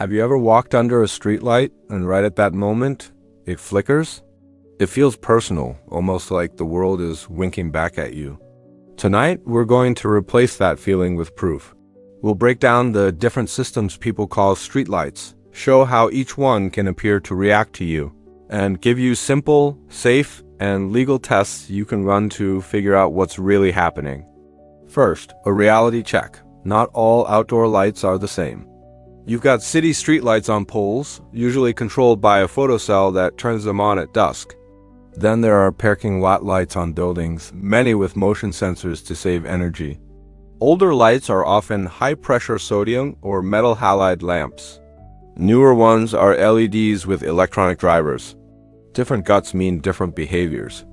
Have you ever walked under a streetlight and right at that moment, it flickers? It feels personal, almost like the world is winking back at you. Tonight, we're going to replace that feeling with proof. We'll break down the different systems people call streetlights, show how each one can appear to react to you, and give you simple, safe, and legal tests you can run to figure out what's really happening. First, a reality check. Not all outdoor lights are the same. You've got city streetlights on poles, usually controlled by a photocell that turns them on at dusk. Then there are parking lot lights on buildings, many with motion sensors to save energy. Older lights are often high-pressure sodium or metal-halide lamps. Newer ones are LEDs with electronic drivers. Different guts mean different behaviors.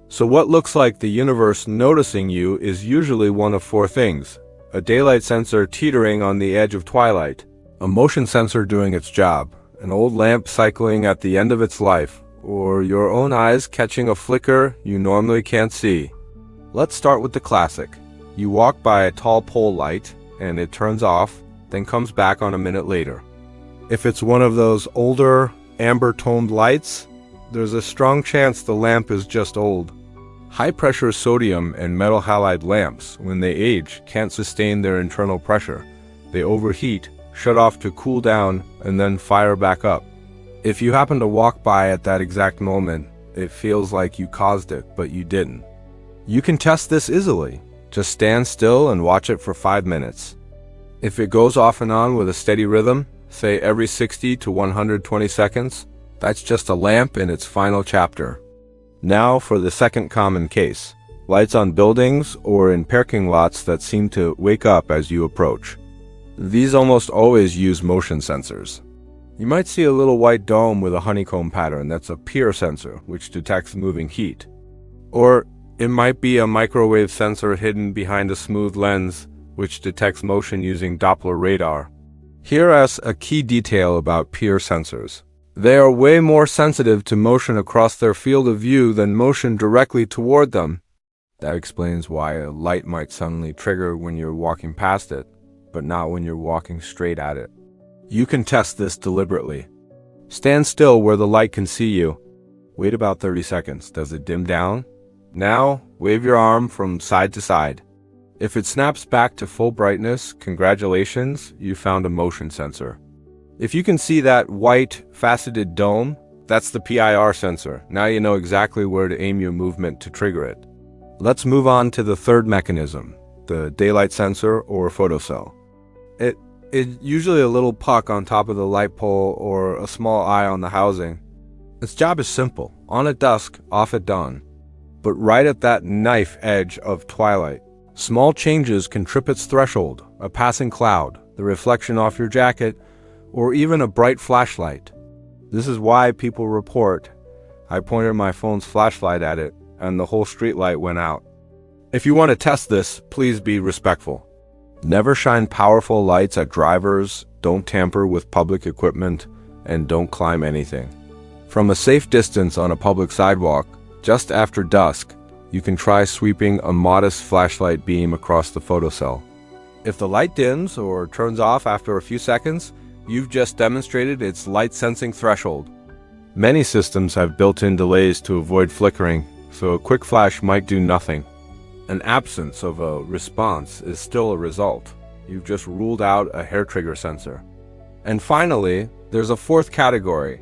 So what looks like the universe noticing you is usually one of four things: a daylight sensor teetering on the edge of twilight, a motion sensor doing its job, an old lamp cycling at the end of its life, or your own eyes catching a flicker you normally can't see. Let's start with the classic. You walk by a tall pole light, and it turns off, then comes back on a minute later. If it's one of those older, amber-toned lights, there's a strong chance the lamp is just old. High-pressure sodium and metal halide lamps, when they age, can't sustain their internal pressure. They overheat, shut off to cool down, and then fire back up. If you happen to walk by at that exact moment, it feels like you caused it, but you didn't. You can test this easily. Just stand still and watch it for 5 minutes. If it goes off and on with a steady rhythm, say every 60 to 120 seconds, that's just a lamp in its final chapter. Now for the second common case: lights on buildings or in parking lots that seem to wake up as you approach. These almost always use motion sensors. You might see a little white dome with a honeycomb pattern. That's a PIR sensor, which detects moving heat. Or it might be a microwave sensor hidden behind a smooth lens, which detects motion using Doppler radar. Here's a key detail about PIR sensors. They are way more sensitive to motion across their field of view than motion directly toward them. That explains why a light might suddenly trigger when you're walking past it, but not when you're walking straight at it. You can test this deliberately. Stand still where the light can see you. Wait about 30 seconds. Does it dim down? Now, wave your arm from side to side. If it snaps back to full brightness, congratulations, you found a motion sensor. If you can see that white, faceted dome, that's the PIR sensor. Now you know exactly where to aim your movement to trigger it. Let's move on to the third mechanism, the daylight sensor or photocell. It's usually a little puck on top of the light pole or a small eye on the housing. Its job is simple: on at dusk, off at dawn. But right at that knife edge of twilight, small changes can trip its threshold: a passing cloud, the reflection off your jacket, or even a bright flashlight. This is why people report, "I pointed my phone's flashlight at it, and the whole streetlight went out." If you want to test this, please be respectful. Never shine powerful lights at drivers, don't tamper with public equipment, and don't climb anything. From a safe distance on a public sidewalk, just after dusk, you can try sweeping a modest flashlight beam across the photocell. If the light dims or turns off after a few seconds, you've just demonstrated its light-sensing threshold. Many systems have built-in delays to avoid flickering, so a quick flash might do nothing. An absence of a response is still a result. You've just ruled out a hair trigger sensor. And finally, there's a fourth category.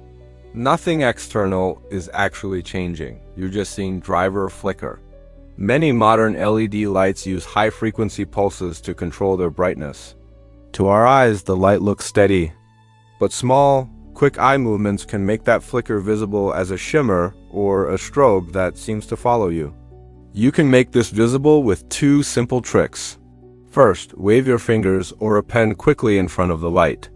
Nothing external is actually changing. You're just seeing driver flicker. Many modern LED lights use high-frequency pulses to control their brightness. To our eyes, the light looks steady, but small, quick eye movements can make that flicker visible as a shimmer or a strobe that seems to follow you. You can make this visible with two simple tricks. First, wave your fingers or a pen quickly in front of the light.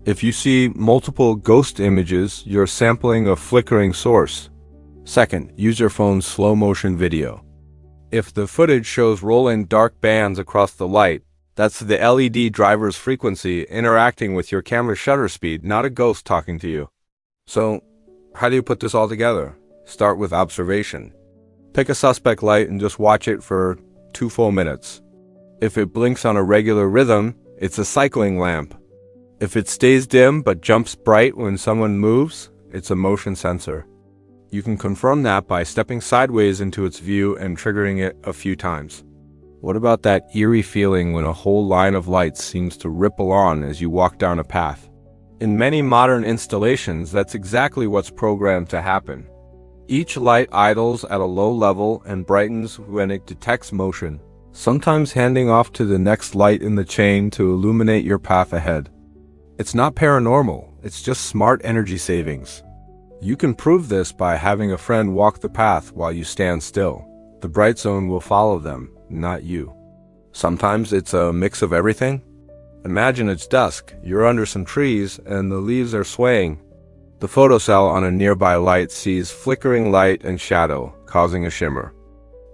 If you see multiple ghost images, you're sampling a flickering source. Second, use your phone's slow-motion video. If the footage shows rolling dark bands across the light, that's the LED driver's frequency interacting with your camera's shutter speed, not a ghost talking to you. So, how do you put this all together? Start with observation. Pick a suspect light and just watch it for 2 full minutes. If it blinks on a regular rhythm, it's a cycling lamp. If it stays dim but jumps bright when someone moves, it's a motion sensor. You can confirm that by stepping sideways into its view and triggering it a few times. What about that eerie feeling when a whole line of lights seems to ripple on as you walk down a path? In many modern installations, that's exactly what's programmed to happen. Each light idles at a low level and brightens when it detects motion, sometimes handing off to the next light in the chain to illuminate your path ahead. It's not paranormal, it's just smart energy savings. You can prove this by having a friend walk the path while you stand still. The bright zone will follow them, not you. Sometimes it's a mix of everything. Imagine it's dusk, you're under some trees, and the leaves are swaying. The photocell on a nearby light sees flickering light and shadow, causing a shimmer.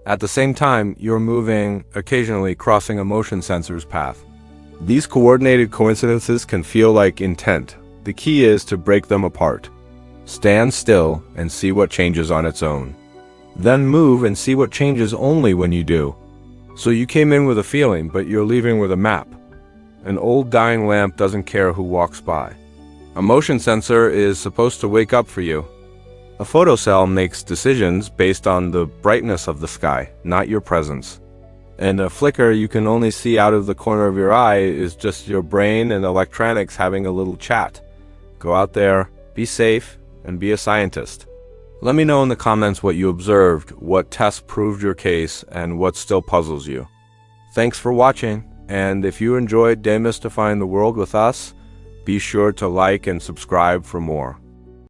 At the same time, you're moving, occasionally crossing a motion sensor's path. These coordinated coincidences can feel like intent. The key is to break them apart. Stand still and see what changes on its own. Then move and see what changes only when you do. So you came in with a feeling, but you're leaving with a map. An old dying lamp doesn't care who walks by. A motion sensor is supposed to wake up for you. A photocell makes decisions based on the brightness of the sky, not your presence. And a flicker you can only see out of the corner of your eye is just your brain and electronics having a little chat. Go out there, be safe, and be a scientist. Let me know in the comments what you observed, what tests proved your case, and what still puzzles you. Thanks for watching, and if you enjoyed demystifying the world with us, be sure to like and subscribe for more.